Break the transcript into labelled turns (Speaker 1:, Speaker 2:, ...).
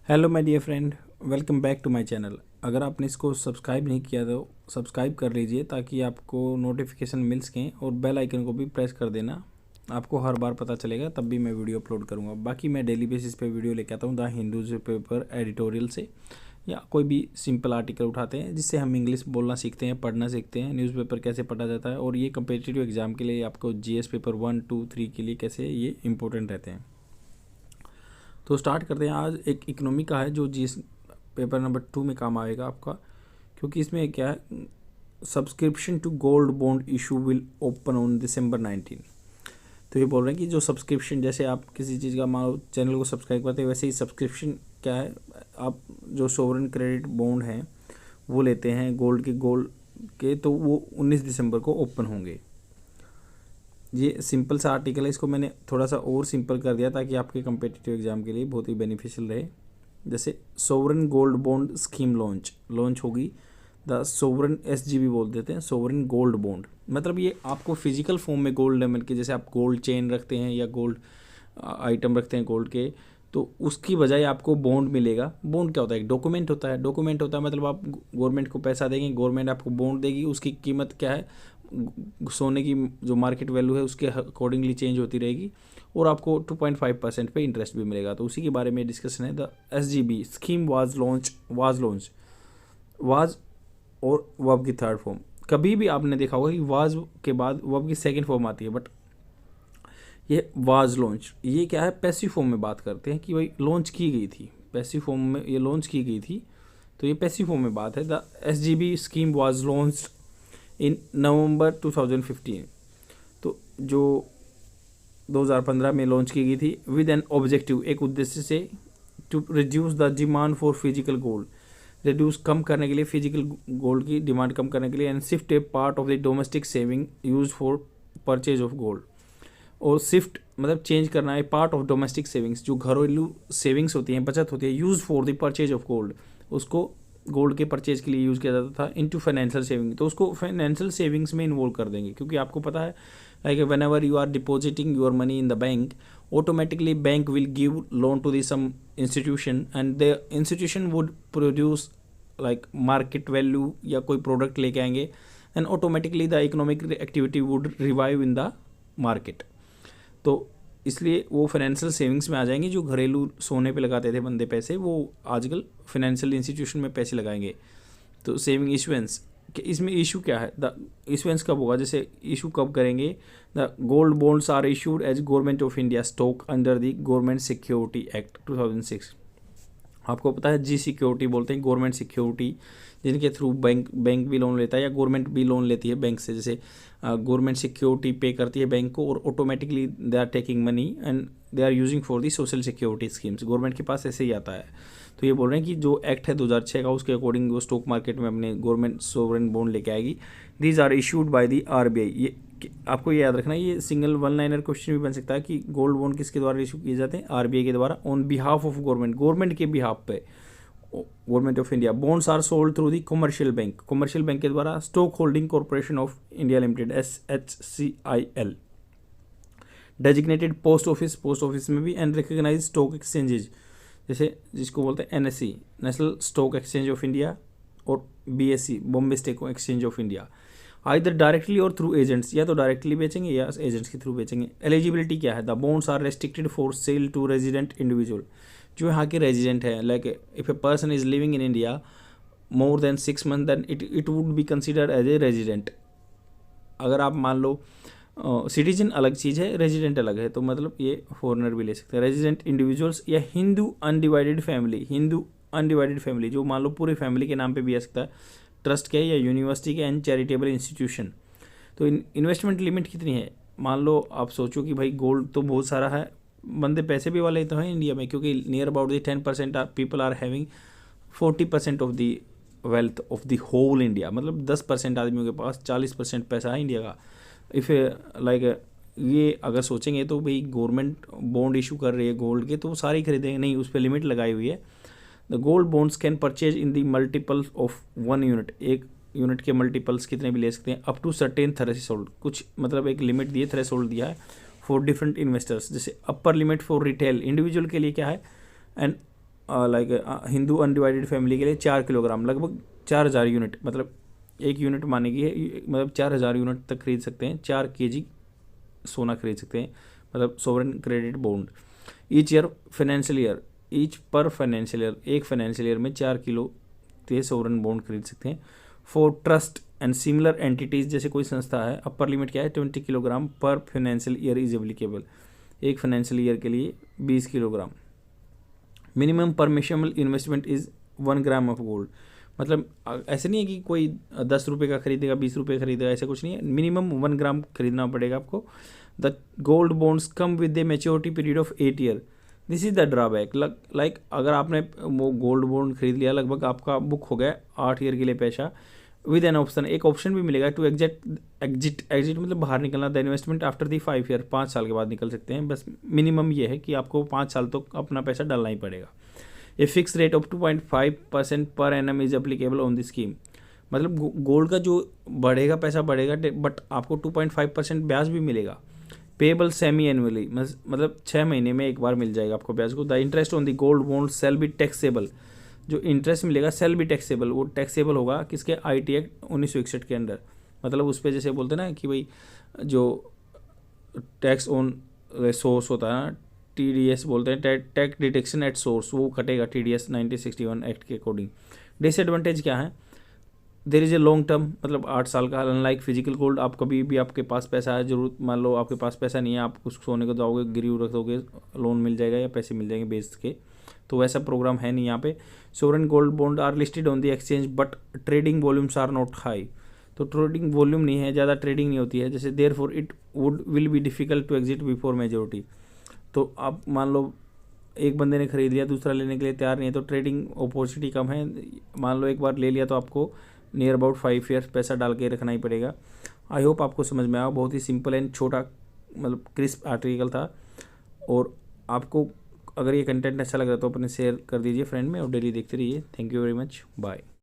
Speaker 1: Hello my dear friend, welcome back to my channel. अगर आपने इसको सब्सक्राइब नहीं किया तो सब्सक्राइब कर लीजिए ताकि आपको नोटिफिकेशन मिल सकें और बेल आइकन को भी प्रेस कर देना। आपको हर बार पता चलेगा तब भी मैं वीडियो अपलोड करूँगा। बाकी मैं डेली बेसिस पे वीडियो लेके आता हूँ द हिंदू पेपर एडिटोरियल से, या कोई भी सिंपल आर्टिकल उठाते हैं जिससे हम इंग्लिश बोलना सीखते हैं, पढ़ना सीखते हैं, न्यूज़पेपर कैसे पढ़ा जाता है और ये कम्पिटिटिव एग्जाम के लिए आपको जीएस पेपर 1, 2, 3 के लिए कैसे ये इंपॉर्टेंट रहते हैं। तो स्टार्ट करते हैं। आज एक इकोनॉमी का है जो जीएस पेपर नंबर 2 में काम आएगा आपका, क्योंकि इसमें क्या है, subscription to gold bond issue will open on December 19। तो ये बोल रहे हैं कि जो सब्सक्रिप्शन, जैसे आप किसी चीज़ का मान लो चैनल को सब्सक्राइब करते हैं, वैसे ही सब्सक्रिप्शन क्या है, आप जो सोवरेन क्रेडिट बॉन्ड हैं वो लेते हैं गोल्ड के, तो वो 19 दिसंबर को ओपन होंगे। ये सिंपल सा आर्टिकल है, इसको मैंने थोड़ा सा और सिंपल कर दिया ताकि आपके कम्पिटिटिव एग्जाम के लिए बहुत ही बेनिफिशियल रहे। जैसे sovereign gold bond scheme launch होगी। द सोवरेन एसजीबी बोल देते हैं, सोवरेन गोल्ड बॉन्ड। मतलब ये आपको फिजिकल फॉर्म में गोल्ड लेमन के, जैसे आप गोल्ड चेन रखते हैं या गोल्ड आइटम रखते हैं गोल्ड के, तो उसकी बजाय आपको बॉन्ड मिलेगा। बॉन्ड क्या होता है? एक डॉक्यूमेंट होता है। मतलब आप गवर्नमेंट को पैसा देंगे, गवर्नमेंट आपको बॉन्ड देगी, उसकी कीमत क्या है, सोने की जो मार्केट वैल्यू है उसके अकॉर्डिंगली चेंज होती रहेगी और आपको 2.5% पे इंटरेस्ट भी मिलेगा। तो उसी के बारे में डिस्कशन है। द एसजीबी स्कीम वाज और वर्ब की थर्ड फॉर्म। कभी भी आपने देखा होगा कि वाज के बाद वर्ब की सेकंड फॉर्म आती है, बट ये वाज लॉन्च, ये क्या है, पैसिव फॉर्म में बात करते हैं कि भाई लॉन्च की गई थी, पैसिव फॉर्म में ये लॉन्च की गई थी, तो ये पैसिव फॉर्म में बात है। The SGB scheme was launched in November 2015। तो जो 2015 में लॉन्च की गई थी विद एन ऑब्जेक्टिव, एक उद्देश्य से, to reduce the demand for physical gold, reduce कम करने के लिए, फिजिकल गोल्ड की डिमांड कम करने के लिए, and shift a part of the domestic saving use for purchase of gold. और शिफ्ट मतलब चेंज करना है, पार्ट ऑफ डोमेस्टिक सेविंग्स, जो घरेलू सेविंग्स होती हैं, बचत होती है, use for the purchase of gold, उसको गोल्ड के परचेज के लिए यूज़ किया जाता था, इनटू फाइनेंशियल सेविंग, तो उसको फाइनेंशियल सेविंग्स में इन्वॉल्व कर देंगे। क्योंकि आपको पता है, like whenever you are depositing your money in the bank, automatically bank will give loan to the some institution and the institution would produce like market value, या कोई product लेके आएंगे, and automatically the economic activity would revive in the market. तो इसलिए वो financial savings में आ जाएंगे। जो घरेलू सोने पे लगाते थे बंदे पैसे, वो आजकल फाइनेंशियल इंस्टीट्यूशन में पैसे लगाएंगे। तो सेविंग इशुएंस, इसमें इशू क्या है, द इशुएंस कब होगा, जैसे इशू कब करेंगे, the gold bonds are issued as government of India stock under the government security act 2006। आपको पता है जी सिक्योरिटी बोलते हैं, गवर्नमेंट सिक्योरिटी, जिनके थ्रू बैंक भी लोन लेता है या गवर्नमेंट भी लोन लेती है बैंक से। जैसे गवर्नमेंट सिक्योरिटी पे करती है बैंक को और automatically they are taking money and they are using for the social security schemes. Government के पास ऐसे ही आता है। तो ये बोल रहे हैं कि जो एक्ट है 2006 का, उसके अकॉर्डिंग वो स्टॉक मार्केट में अपने गवर्नमेंट सोवरेन बॉन्ड लेके आएगी। These are issued by the RBI. ये आपको ये याद रखना, ये सिंगल वन लाइनर क्वेश्चन भी बन सकता है कि गोल्ड बॉन्ड किसके द्वारा इशू किए जाते हैं, आरबीआई के द्वारा, ऑन बिहाफ ऑफ गवर्नमेंट के बिहाफ पे, government of India. Bonds are sold through the commercial bank के द्वारा, stock holding corporation of India limited SHCIL, designated post office में भी, एंड रिकग्नाइज स्टॉक एक्सचेंजेज, जैसे जिसको बोलते हैं NSE, national stock exchange of India, और BSE, Bombay stock exchange of India. Either directly और थ्रू एजेंट्स, या तो डायरेक्टली बेचेंगे या एजेंट्स के थ्रू बेचेंगे। एलिजिबिलिटी क्या है, the bonds are restricted for sale to resident individual, जो यहाँ के रेजिडेंट है। Like if a person is living in India more than 6 month, then it would be considered as a resident. अगर आप मान लो सिटीजन अलग चीज़ है, रेजिडेंट अलग है, तो मतलब ये फॉरेनर भी ले सकते हैं। रेजिडेंट इंडिविजुअल्स या हिंदू अनडिवाइडेड फैमिली, जो मान लो पूरी फैमिली के नाम पे भी आ सकता है, ट्रस्ट के या यूनिवर्सिटी के, एंड चैरिटेबल इंस्टीट्यूशन। तो इन्वेस्टमेंट लिमिट कितनी है, मान लो आप सोचो कि भाई गोल्ड तो बहुत सारा है, बंदे पैसे भी वाले तो हैं इंडिया में, क्योंकि near about the 10% people are having 40% of the wealth of the whole India. मतलब 10% आदमियों के पास 40% पैसा है इंडिया का। इफ़ लाइक ये अगर सोचेंगे तो भाई गवर्नमेंट बॉन्ड इशू कर रही है गोल्ड के, तो वो सारे खरीदेंगे नहीं, उस पर लिमिट लगाई हुई है। The gold bonds can purchase in the multiples of 1 unit, एक यूनिट के मल्टीपल्स कितने भी ले सकते हैं, अप टू सर्टेन थ्रेशोल्ड, कुछ मतलब एक लिमिट दिए, थ्रेशोल्ड दिया है फॉर डिफरेंट इन्वेस्टर्स। जैसे upper limit for retail individual के लिए क्या है, and like Hindu undivided family के लिए 4 किलोग्राम, लगभग 4000 यूनिट, मतलब एक यूनिट मानेगी है, मतलब 4000 यूनिट तक खरीद सकते हैं, 4 kg सोना खरीद सकते हैं, मतलब sovereign credit bond. Each year financial year, each पर फाइनेंशियल ईयर, एक फाइनेंशियल ईयर में 4 किलो के सोवरेन बॉन्ड खरीद सकते हैं। For trust and similar entities, जैसे कोई संस्था है, अपर लिमिट क्या है 20 किलोग्राम पर फाइनेंशियल ईयर इज एप्लीकेबल, एक फाइनेंशियल ईयर के लिए 20 kilogram. Minimum permissible investment is 1 gram of gold, मतलब ऐसे नहीं है कि कोई 10 रुपये का खरीदेगा, 20 रुपये खरीदेगा, ऐसा कुछ नहीं है, मिनिमम 1 ग्राम खरीदना पड़ेगा आपको। The gold bonds come with the maturity period of 8 year, this is the drawback. Like अगर आपने वो गोल्ड बॉन्ड खरीद लिया, लगभग आपका बुक हो गया 8 ईयर के लिए पैसा, विद एन ऑप्शन, एक ऑप्शन भी मिलेगा टू एग्जिट मतलब बाहर निकलना, the investment after the 5 year, 5 साल के बाद निकल सकते हैं, बस मिनिमम ये है कि आपको 5 साल तो अपना पैसा डालना ही पड़ेगा। A fix rate of 2.5% per annum is applicable on the scheme, मतलब गोल्ड का जो बढ़ेगा पैसा बढ़ेगा, बट आपको 2.5% ब्याज भी मिलेगा। पेबल सेमी एनुअली, मतलब 6 महीने में एक बार मिल जाएगा आपको ब्याज को। The interest on the gold bond shall be taxable, जो इंटरेस्ट मिलेगा सेल बी टैक्सेबल, वो टैक्सेबल होगा किसके, IT एक्ट 1961 के अंडर, मतलब उस पर जैसे बोलते हैं ना कि भाई जो टैक्स ऑन सोर्स होता है ना, TDS बोलते हैं, टैक्स डिटेक्शन एट सोर्स, वो कटेगा TDS 1961 एक्ट के अकॉर्डिंग। डिसएडवांटेज क्या है, there is a long term, मतलब 8 साल का, अनलाइक फिजिकल गोल्ड, आप कभी भी आपके पास पैसा है, जरूरत मान लो आपके पास पैसा नहीं है, आप उस सोने को जाओगे गिरवी रख दोगे, लोन मिल जाएगा या पैसे मिल जाएंगे बेच के, तो वैसा प्रोग्राम है नहीं यहाँ पे। Sovereign gold bond are listed on the exchange but trading volumes are not high, तो ट्रेडिंग वॉल्यूम नहीं है, ज़्यादा ट्रेडिंग नहीं होती है, जैसे therefore it will be difficult to exit before majority. तो आप मान लो एक बंदे ने खरीद लिया, दूसरा लेने के लिए तैयार नहीं है, तो ट्रेडिंग अपॉर्चुनिटी कम है, मान लो एक बार ले लिया तो आपको नियर अबाउट 5 ईयर्स पैसा डाल के रखना ही पड़ेगा। आई होप आपको समझ में आया, बहुत ही सिंपल एंड छोटा मतलब क्रिस्प आर्टिकल था, और आपको अगर ये कंटेंट अच्छा लग रहा है तो अपने शेयर कर दीजिए फ्रेंड में, और डेली देखते रहिए। Thank you very much, bye.